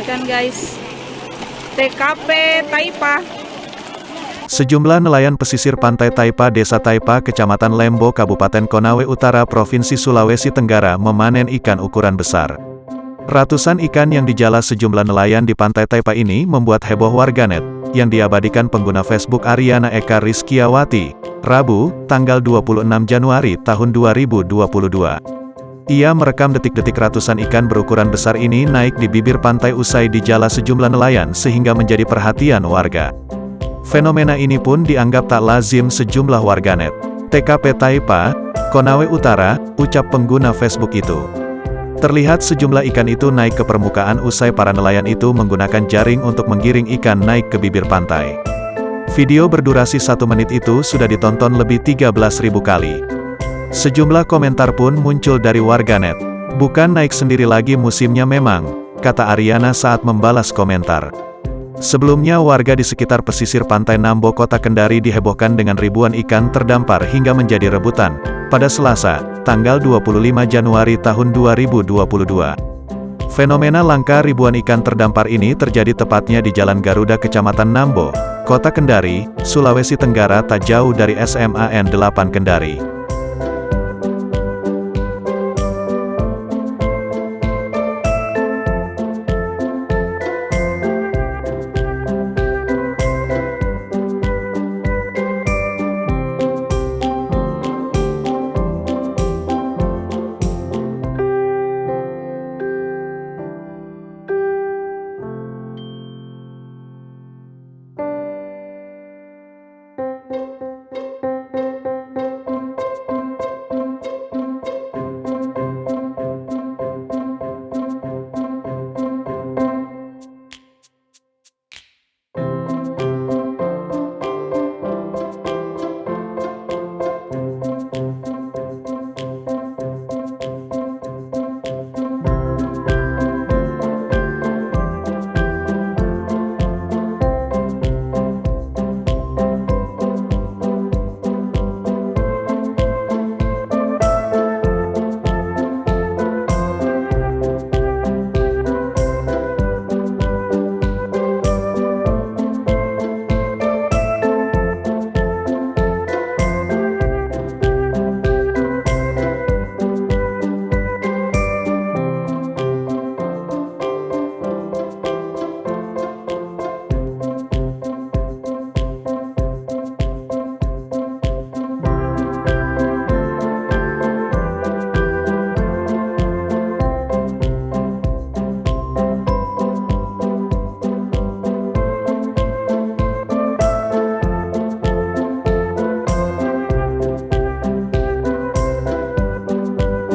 Ikan guys, TKP Taipa. Sejumlah nelayan pesisir pantai Taipa, Desa Taipa, Kecamatan Lembo, Kabupaten Konawe Utara, Provinsi Sulawesi Tenggara memanen ikan ukuran besar. Ratusan ikan yang dijala sejumlah nelayan di pantai Taipa ini membuat heboh warganet, yang diabadikan pengguna Facebook Ariana Eka Rizkiawati, Rabu, tanggal 26 Januari tahun 2022. Ia merekam detik-detik ratusan ikan berukuran besar ini naik di bibir pantai usai dijala sejumlah nelayan sehingga menjadi perhatian warga. Fenomena ini pun dianggap tak lazim sejumlah warganet. TKP Taipa, Konawe Utara, ucap pengguna Facebook itu. Terlihat sejumlah ikan itu naik ke permukaan usai para nelayan itu menggunakan jaring untuk menggiring ikan naik ke bibir pantai. Video berdurasi 1 menit itu sudah ditonton lebih 13.000 kali. Sejumlah komentar pun muncul dari warganet. Bukan naik sendiri lagi musimnya memang, kata Ariana saat membalas komentar. Sebelumnya warga di sekitar pesisir pantai Nambo Kota Kendari dihebohkan dengan ribuan ikan terdampar hingga menjadi rebutan, pada Selasa, tanggal 25 Januari tahun 2022. Fenomena langka ribuan ikan terdampar ini terjadi tepatnya di Jalan Garuda Kecamatan Nambo, Kota Kendari, Sulawesi Tenggara tak jauh dari SMAN 8 Kendari.